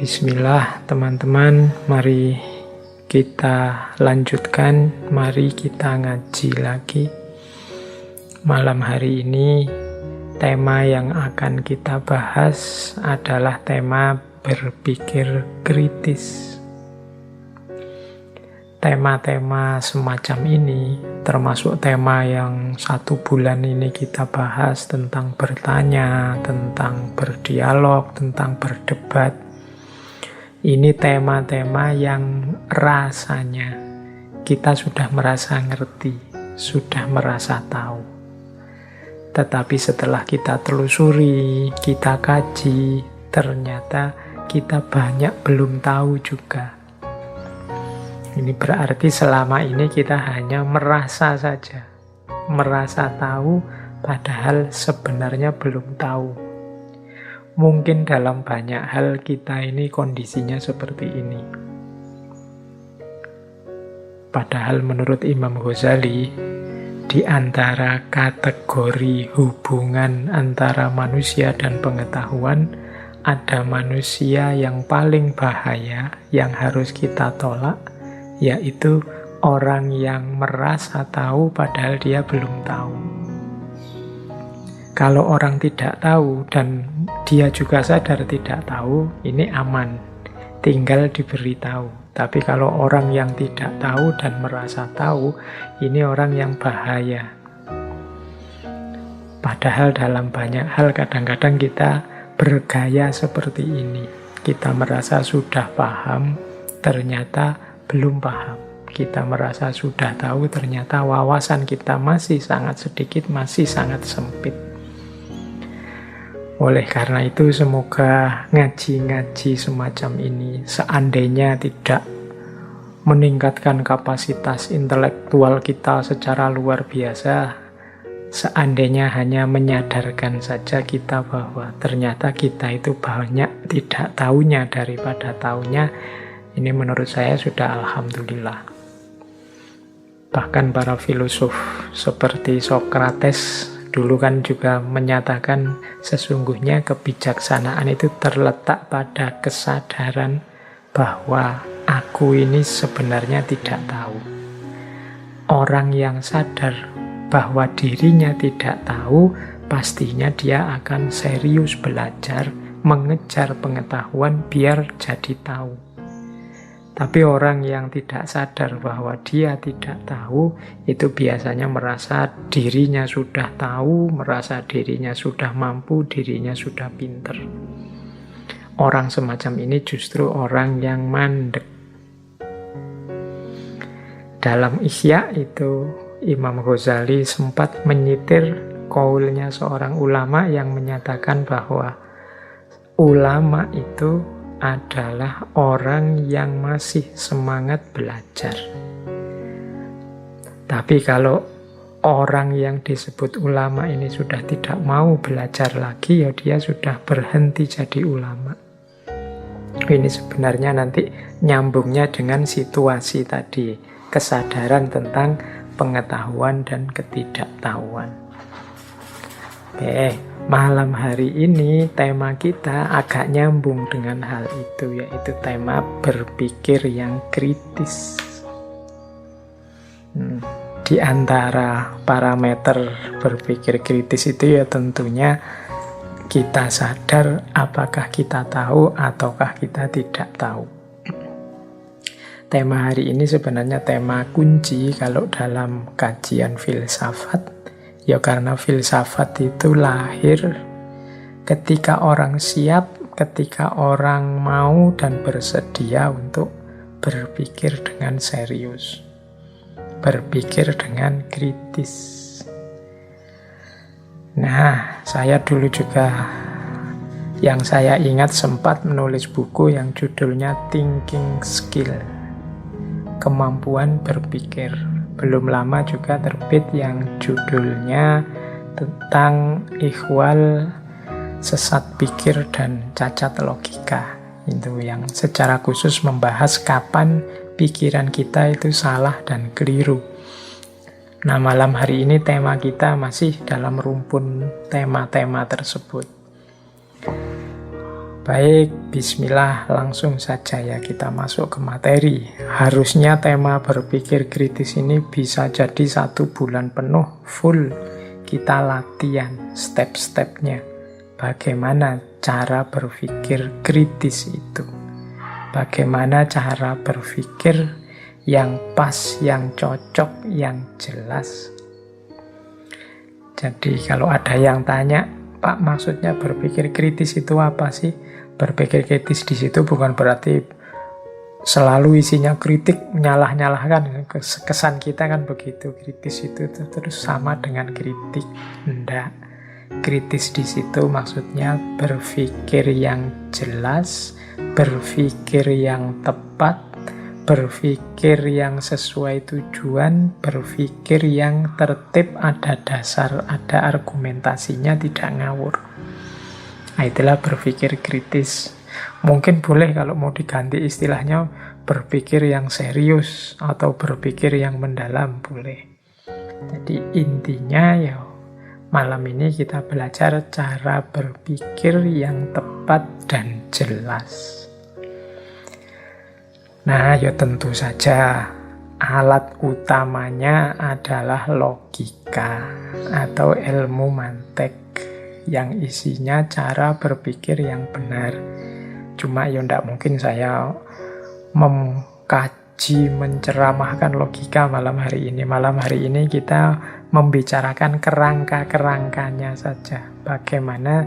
Bismillah teman-teman, mari kita lanjutkan, mari kita ngaji lagi. Malam hari ini tema yang akan kita bahas adalah tema berpikir kritis. Tema-tema semacam ini termasuk tema yang 1 bulan ini kita bahas tentang bertanya, tentang berdialog, tentang berdebat. Ini tema-tema yang rasanya kita sudah merasa ngerti, sudah merasa tahu. Tetapi setelah kita telusuri, kita kaji, ternyata kita banyak belum tahu juga. Ini berarti selama ini kita hanya merasa saja, merasa tahu padahal sebenarnya belum tahu. Mungkin dalam banyak hal kita ini kondisinya seperti ini. Padahal menurut Imam Ghazali, di antara kategori hubungan antara manusia dan pengetahuan, ada manusia yang paling bahaya yang harus kita tolak, yaitu orang yang merasa tahu padahal dia belum tahu. Kalau orang tidak tahu dan dia juga sadar tidak tahu, ini aman, tinggal diberitahu. Tapi kalau orang yang tidak tahu dan merasa tahu, ini orang yang bahaya. Padahal dalam banyak hal kadang-kadang kita bergaya seperti ini. Kita merasa sudah paham, ternyata belum paham. Kita merasa sudah tahu, ternyata wawasan kita masih sangat sedikit, masih sangat sempit. Oleh karena itu, semoga ngaji-ngaji semacam ini seandainya tidak meningkatkan kapasitas intelektual kita secara luar biasa, seandainya hanya menyadarkan saja kita bahwa ternyata kita itu banyak tidak tahunya daripada tahunya, ini menurut saya sudah alhamdulillah. Bahkan para filosof seperti Socrates dulu kan juga menyatakan sesungguhnya kebijaksanaan itu terletak pada kesadaran bahwa aku ini sebenarnya tidak tahu. Orang yang sadar bahwa dirinya tidak tahu, pastinya dia akan serius belajar, mengejar pengetahuan biar jadi tahu. Tapi orang yang tidak sadar bahwa dia tidak tahu, itu biasanya merasa dirinya sudah tahu, merasa dirinya sudah mampu, dirinya sudah pinter. Orang semacam ini justru orang yang mandek. Dalam Ihya itu, Imam Ghazali sempat menyitir qaulnya seorang ulama yang menyatakan bahwa ulama itu adalah orang yang masih semangat belajar. Tapi kalau orang yang disebut ulama ini sudah tidak mau belajar lagi, ya dia sudah berhenti jadi ulama. Ini sebenarnya nanti nyambungnya dengan situasi tadi, kesadaran tentang pengetahuan dan ketidaktahuan. Malam hari ini tema kita agak nyambung dengan hal itu, yaitu tema berpikir yang kritis. Di antara parameter berpikir kritis itu ya tentunya kita sadar apakah kita tahu ataukah kita tidak tahu. Tema hari ini sebenarnya tema kunci kalau dalam kajian filsafat. Ya karena filsafat itu lahir ketika orang siap, ketika orang mau dan bersedia untuk berpikir dengan serius, berpikir dengan kritis. Nah, saya dulu juga yang saya ingat sempat menulis buku yang judulnya Thinking Skill, kemampuan berpikir. Belum lama juga terbit yang judulnya tentang ihwal, sesat pikir dan cacat logika. Itu yang secara khusus membahas kapan pikiran kita itu salah dan keliru. Nah, malam hari ini tema kita masih dalam rumpun tema-tema tersebut. Baik, bismillah, langsung saja ya kita masuk ke materi. Harusnya tema berpikir kritis ini bisa jadi 1 bulan penuh full kita latihan step-stepnya. Bagaimana cara berpikir kritis itu? Bagaimana cara berpikir yang pas, yang cocok, yang jelas? Jadi kalau ada yang tanya, Pak, maksudnya berpikir kritis itu apa sih? Berpikir kritis di situ bukan berarti selalu isinya kritik, nyalah-nyalahkan. Kesan kita kan begitu, kritis itu terus sama dengan kritik. Enggak. Kritis di situ maksudnya berpikir yang jelas, berpikir yang tepat, berpikir yang sesuai tujuan, berpikir yang tertib, ada dasar, ada argumentasinya, tidak ngawur. Nah, itulah berpikir kritis. Mungkin boleh kalau mau diganti istilahnya berpikir yang serius atau berpikir yang mendalam, boleh. Jadi intinya ya malam ini kita belajar cara berpikir yang tepat dan jelas. Nah, ya tentu saja alat utamanya adalah logika atau ilmu mantek yang isinya cara berpikir yang benar. Cuma ya tidak mungkin saya mengkaji, menceramahkan logika malam hari ini. Malam hari ini kita membicarakan kerangka-kerangkanya saja. Bagaimana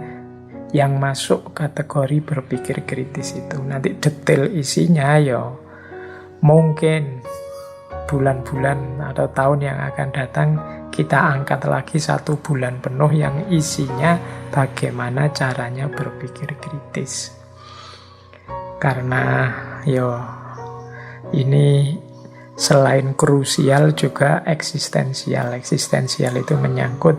yang masuk kategori berpikir kritis itu. Nanti detail isinya ya mungkin bulan-bulan atau tahun yang akan datang kita angkat lagi 1 bulan penuh yang isinya bagaimana caranya berpikir kritis. Karena ini selain krusial juga eksistensial. Eksistensial itu menyangkut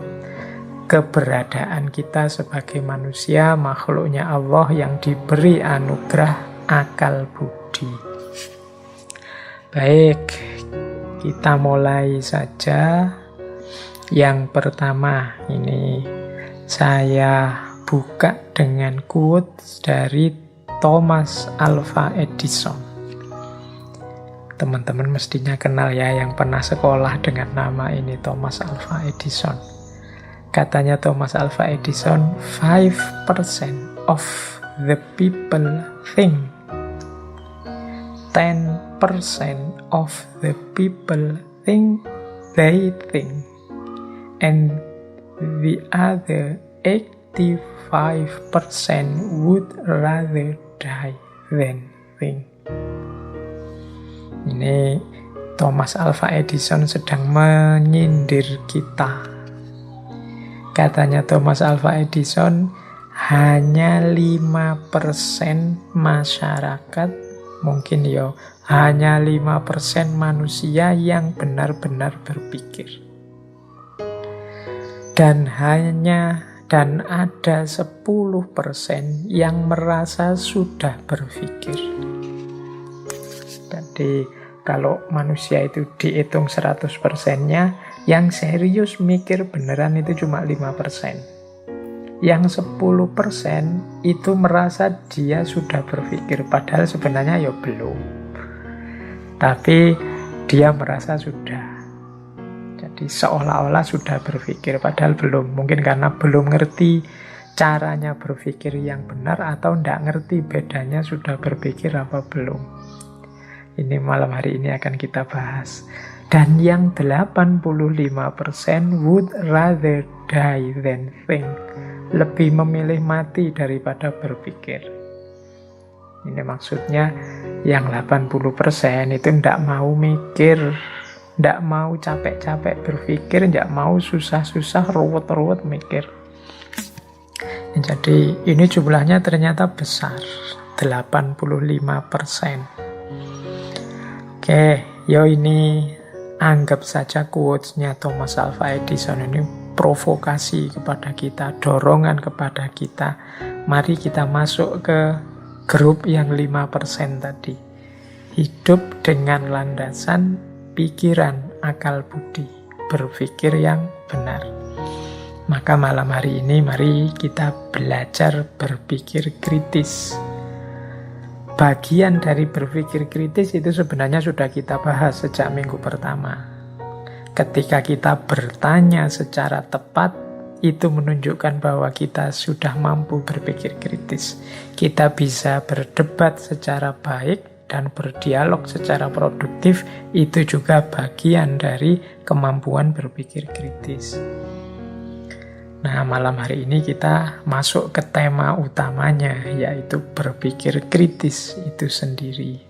keberadaan kita sebagai manusia, makhluknya Allah yang diberi anugerah akal budi. Baik, kita mulai saja. Yang pertama ini saya buka dengan quotes dari Thomas Alva Edison. Teman-teman mestinya kenal ya yang pernah sekolah dengan nama ini, Thomas Alva Edison. Katanya Thomas Alva Edison, 5% of the people think, 10% of the people think they think, and the other 85% would rather die than think. Ini Thomas Alva Edison sedang menyindir kita. Katanya Thomas Alva Edison, hanya 5% masyarakat, mungkin hanya 5% manusia yang benar-benar berpikir. Dan ada 10% yang merasa sudah berpikir. Jadi kalau manusia itu dihitung 100%-nya, yang serius mikir beneran itu cuma 5%. Yang 10% itu merasa dia sudah berpikir, padahal sebenarnya belum. Tapi dia merasa sudah. Jadi seolah-olah sudah berpikir, padahal belum. Mungkin karena belum ngerti caranya berpikir yang benar, atau tidak ngerti bedanya sudah berpikir apa belum. Ini malam hari ini akan kita bahas. Dan yang 85% would rather die than think. Lebih memilih mati daripada berpikir. Ini maksudnya yang 80% itu tidak mau mikir, tidak mau capek-capek berpikir, tidak mau susah-susah, ruwet-ruwet mikir. Jadi ini jumlahnya ternyata besar, 85%. Oke, ini anggap saja quotes-nya Thomas Alva Edison ini provokasi kepada kita, dorongan kepada kita. Mari kita masuk ke grup yang 5% tadi. Hidup dengan landasan pikiran, akal budi, berpikir yang benar. Maka malam hari ini mari kita belajar berpikir kritis. Bagian dari berpikir kritis itu sebenarnya sudah kita bahas sejak minggu pertama. Ketika kita bertanya secara tepat, itu menunjukkan bahwa kita sudah mampu berpikir kritis. Kita bisa berdebat secara baik dan berdialog secara produktif, itu juga bagian dari kemampuan berpikir kritis. Nah, malam hari ini kita masuk ke tema utamanya, yaitu berpikir kritis itu sendiri.